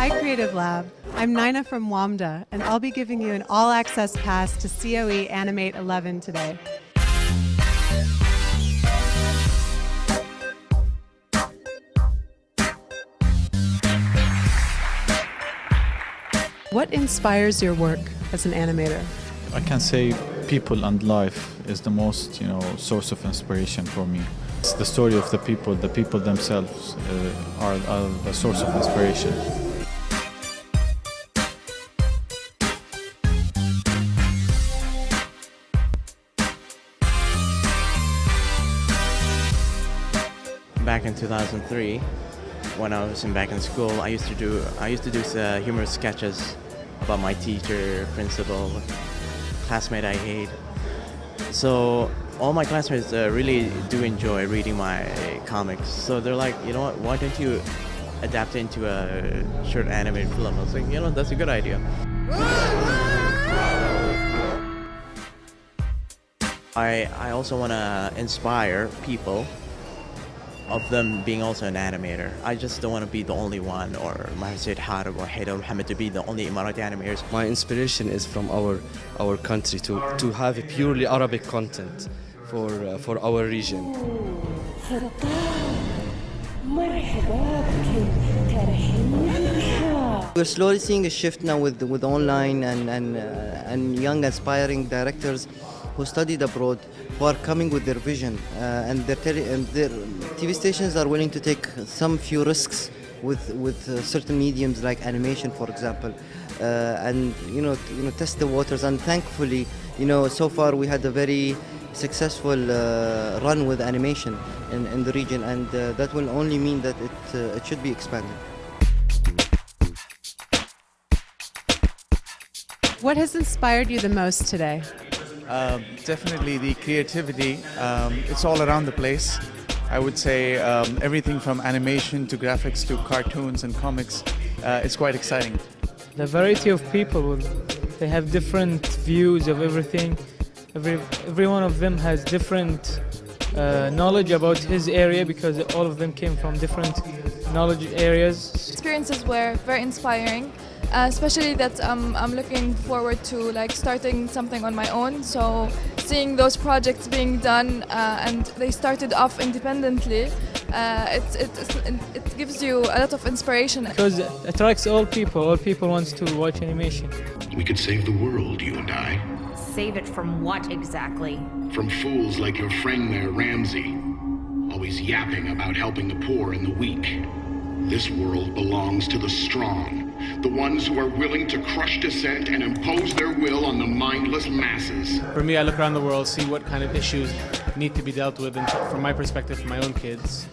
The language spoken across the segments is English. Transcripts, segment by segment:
Hi Creative Lab, I'm Nina from WAMDA, and I'll be giving you an all-access pass to CoE Animate 11 today. What inspires your work as an animator? I can say people and life is the most, source of inspiration for me. It's the story of the people themselves are the source of inspiration. Back in 2003, when I was back in school, I used to do humorous sketches about my teacher, principal, classmate I hate. So all my classmates really do enjoy reading my comics. So they're like, you know what, why don't you adapt it into a short animated film? I was like, that's a good idea. I also want to inspire people of them being also an animator. I just don't want to be the only one, or Mahsid Harib or Haidar Mohammed to be the only Emirati animators. My inspiration is from our country to have a purely Arabic content for our region. We're slowly seeing a shift now with online and young aspiring directors who studied abroad, who are coming with their vision, and their TV stations are willing to take some few risks with certain mediums like animation, for example, and test the waters. And thankfully, so far we had a very successful run with animation in the region, and that will only mean that it should be expanded. What has inspired you the most today? Definitely the creativity. It's all around the place. I would say everything from animation to graphics to cartoons and comics. It's quite exciting. The variety of people, they have different views of everything. Every one of them has different knowledge about his area, because all of them came from different knowledge areas. Experiences were very inspiring. Especially that I'm looking forward to starting something on my own. So seeing those projects being done and they started off independently, it gives you a lot of inspiration. Because it attracts all people. All people want to watch animation. We could save the world, you and I. Save it from what exactly? From fools like your friend there, Ramsey. Always yapping about helping the poor and the weak. This world belongs to the strong, the ones who are willing to crush dissent and impose their will on the mindless masses. For me, I look around the world, see what kind of issues need to be dealt with, and from my perspective, for my own kids,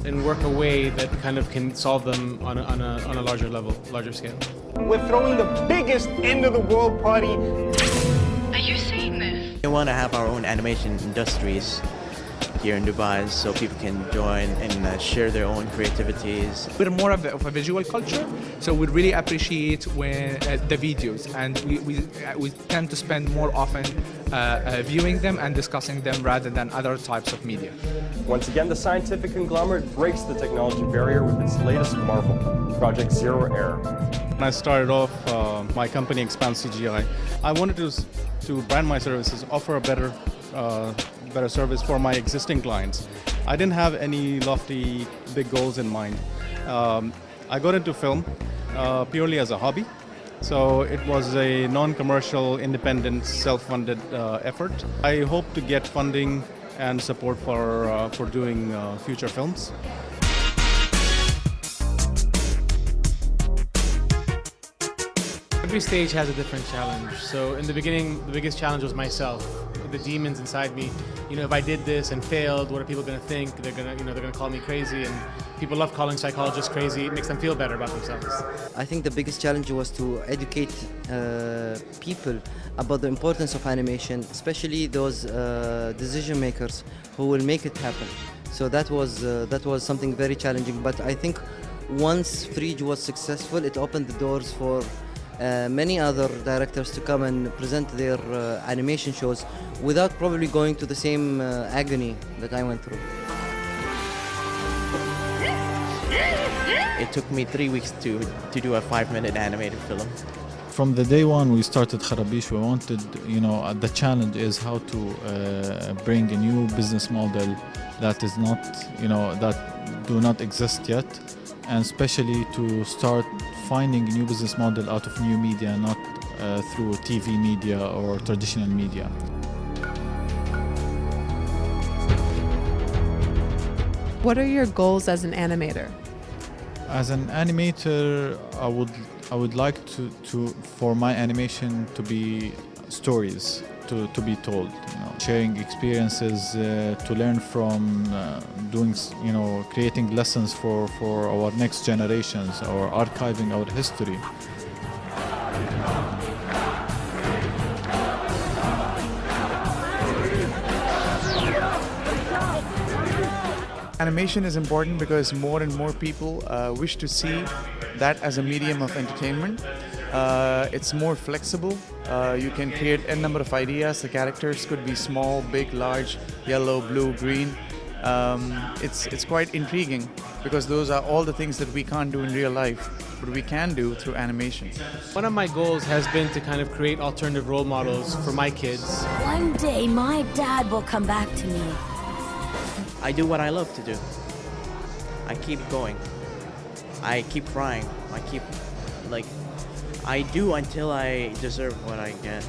and work a way that kind of can solve them on a larger level, larger scale. We're throwing the biggest end of the world party. Are you seeing this? We want to have our own animation industries here in Dubai, so people can join and share their own creativities. We're more of a visual culture, so we really appreciate when the videos, and we tend to spend more often viewing them and discussing them rather than other types of media. Once again, the scientific conglomerate breaks the technology barrier with its latest marvel, Project Zero Error. When I started off my company Expand CGI, I wanted to brand my services, offer a better service for my existing clients. I didn't have any lofty big goals in mind. I got into film purely as a hobby. So it was a non-commercial, independent, self-funded effort. I hope to get funding and support for doing future films. Every stage has a different challenge. So in the beginning, the biggest challenge was myself, the demons inside me. If I did this and failed, what are people going to think? They're going to call me crazy, and people love calling psychologists crazy. It makes them feel better about themselves. I think the biggest challenge was to educate people about the importance of animation, especially those decision makers who will make it happen. So that was something very challenging. But I think once Fridge was successful, it opened the doors for many other directors to come and present their animation shows without probably going to the same agony that I went through. It took me 3 weeks to do a 5-minute animated film. From the day one we started Kharabish, we wanted, the challenge is how to bring a new business model that is not, that do not exist yet, and especially to start finding a new business model out of new media, not through TV media or traditional media. What are your goals as an animator? As an animator, I would like for my animation to be stories to be told, sharing experiences, to learn from, doing, creating lessons for our next generations, or archiving our history. Animation is important because more and more people wish to see that as a medium of entertainment. It's more flexible. You can create a number of ideas. The characters could be small, big, large, yellow, blue, green. It's quite intriguing because those are all the things that we can't do in real life, but we can do through animation. One of my goals has been to kind of create alternative role models for my kids. One day my dad will come back to me. I do what I love to do. I keep going. I keep trying. I do until I deserve what I get.